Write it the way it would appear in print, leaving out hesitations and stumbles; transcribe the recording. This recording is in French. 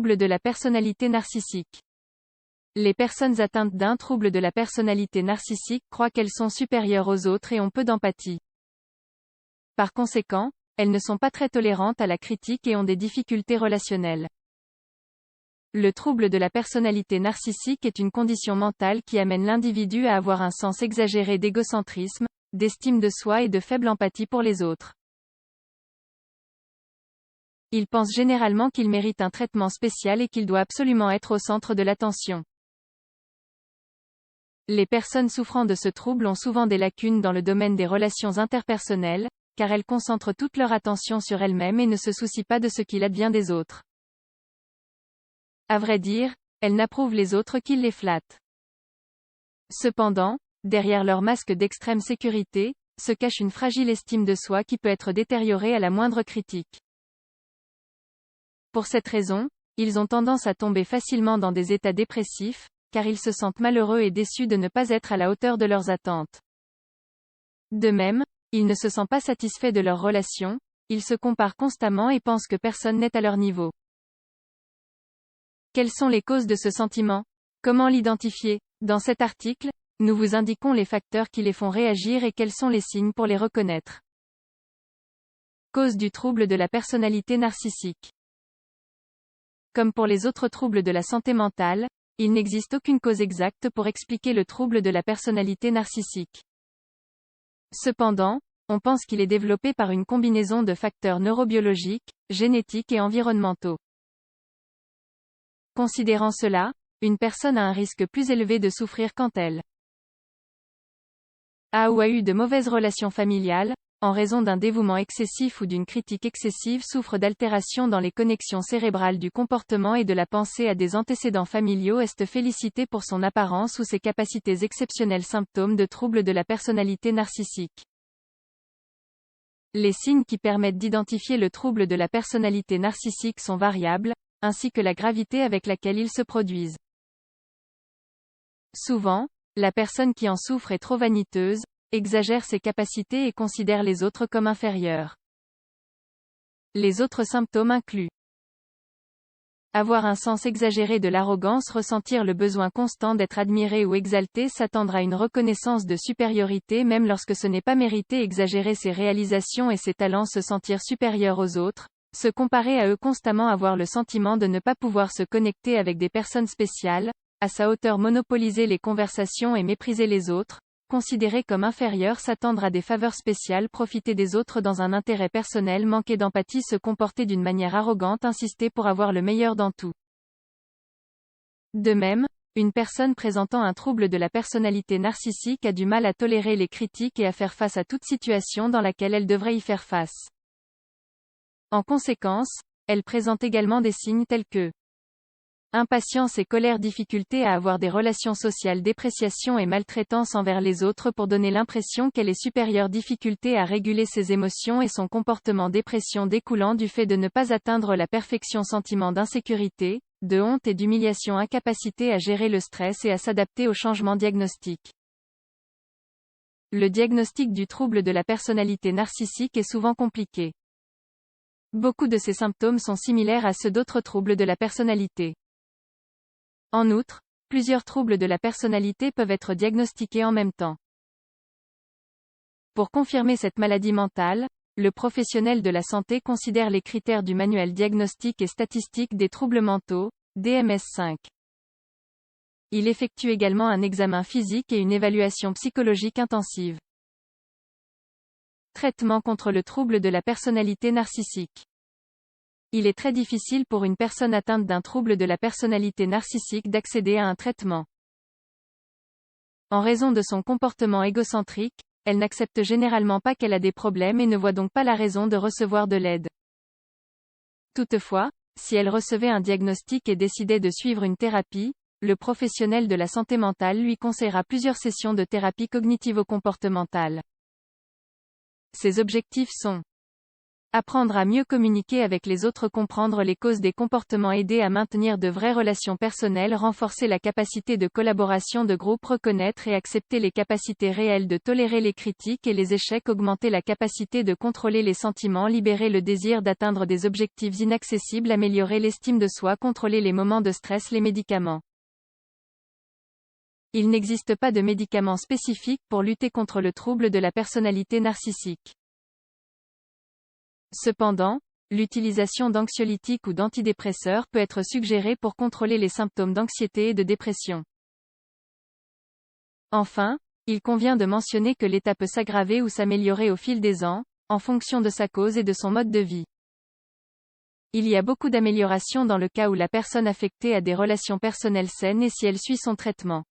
Trouble de la personnalité narcissique. Les personnes atteintes d'un trouble de la personnalité narcissique croient qu'elles sont supérieures aux autres et ont peu d'empathie. Par conséquent, elles ne sont pas très tolérantes à la critique et ont des difficultés relationnelles. Le trouble de la personnalité narcissique est une condition mentale qui amène l'individu à avoir un sens exagéré d'égocentrisme, d'estime de soi et de faible empathie pour les autres. Il pense généralement qu'il mérite un traitement spécial et qu'il doit absolument être au centre de l'attention. Les personnes souffrant de ce trouble ont souvent des lacunes dans le domaine des relations interpersonnelles, car elles concentrent toute leur attention sur elles-mêmes et ne se soucient pas de ce qu'il advient des autres. À vrai dire, elles n'approuvent les autres qu'ils les flattent. Cependant, derrière leur masque d'extrême sécurité, se cache une fragile estime de soi qui peut être détériorée à la moindre critique. Pour cette raison, ils ont tendance à tomber facilement dans des états dépressifs, car ils se sentent malheureux et déçus de ne pas être à la hauteur de leurs attentes. De même, ils ne se sentent pas satisfaits de leur relation, ils se comparent constamment et pensent que personne n'est à leur niveau. Quelles sont les causes de ce sentiment? Comment l'identifier? Dans cet article, nous vous indiquons les facteurs qui les font réagir et quels sont les signes pour les reconnaître. Cause du trouble de la personnalité narcissique. Comme pour les autres troubles de la santé mentale, il n'existe aucune cause exacte pour expliquer le trouble de la personnalité narcissique. Cependant, on pense qu'il est développé par une combinaison de facteurs neurobiologiques, génétiques et environnementaux. Considérant cela, une personne a un risque plus élevé de souffrir quand elle a ou a eu de mauvaises relations familiales, en raison d'un dévouement excessif ou d'une critique excessive, souffre d'altérations dans les connexions cérébrales du comportement et de la pensée, à des antécédents familiaux, est félicité pour son apparence ou ses capacités exceptionnelles. Symptômes de troubles de la personnalité narcissique. Les signes qui permettent d'identifier le trouble de la personnalité narcissique sont variables, ainsi que la gravité avec laquelle ils se produisent. Souvent, la personne qui en souffre est trop vaniteuse, exagère ses capacités et considère les autres comme inférieurs. Les autres symptômes incluent avoir un sens exagéré de l'arrogance, ressentir le besoin constant d'être admiré ou exalté, s'attendre à une reconnaissance de supériorité même lorsque ce n'est pas mérité, exagérer ses réalisations et ses talents, se sentir supérieur aux autres, se comparer à eux constamment, avoir le sentiment de ne pas pouvoir se connecter avec des personnes spéciales, à sa hauteur, monopoliser les conversations et mépriser les autres, considéré comme inférieur, s'attendre à des faveurs spéciales, profiter des autres dans un intérêt personnel, manquer d'empathie, se comporter d'une manière arrogante, insister pour avoir le meilleur dans tout. De même, une personne présentant un trouble de la personnalité narcissique a du mal à tolérer les critiques et à faire face à toute situation dans laquelle elle devrait y faire face. En conséquence, elle présente également des signes tels que impatience et colère, difficulté à avoir des relations sociales, dépréciation et maltraitance envers les autres pour donner l'impression qu'elle est supérieure, difficulté à réguler ses émotions et son comportement, dépression découlant du fait de ne pas atteindre la perfection, sentiment d'insécurité, de honte et d'humiliation, incapacité à gérer le stress et à s'adapter aux changements. Diagnostic. Le diagnostic du trouble de la personnalité narcissique est souvent compliqué. Beaucoup de ces symptômes sont similaires à ceux d'autres troubles de la personnalité. En outre, plusieurs troubles de la personnalité peuvent être diagnostiqués en même temps. Pour confirmer cette maladie mentale, le professionnel de la santé considère les critères du manuel diagnostique et statistique des troubles mentaux, DMS-5. Il effectue également un examen physique et une évaluation psychologique intensive. Traitement contre le trouble de la personnalité narcissique. Il est très difficile pour une personne atteinte d'un trouble de la personnalité narcissique d'accéder à un traitement. En raison de son comportement égocentrique, elle n'accepte généralement pas qu'elle a des problèmes et ne voit donc pas la raison de recevoir de l'aide. Toutefois, si elle recevait un diagnostic et décidait de suivre une thérapie, le professionnel de la santé mentale lui conseillera plusieurs sessions de thérapie cognitivo-comportementale. Ses objectifs sont Apprendre à mieux communiquer avec les autres, comprendre les causes des comportements, aider à maintenir de vraies relations personnelles, renforcer la capacité de collaboration de groupe, reconnaître et accepter les capacités réelles de tolérer les critiques et les échecs, augmenter la capacité de contrôler les sentiments, libérer le désir d'atteindre des objectifs inaccessibles, améliorer l'estime de soi, contrôler les moments de stress, les médicaments. Il n'existe pas de médicament spécifique pour lutter contre le trouble de la personnalité narcissique. Cependant, l'utilisation d'anxiolytiques ou d'antidépresseurs peut être suggérée pour contrôler les symptômes d'anxiété et de dépression. Enfin, il convient de mentionner que l'état peut s'aggraver ou s'améliorer au fil des ans, en fonction de sa cause et de son mode de vie. Il y a beaucoup d'améliorations dans le cas où la personne affectée a des relations personnelles saines et si elle suit son traitement.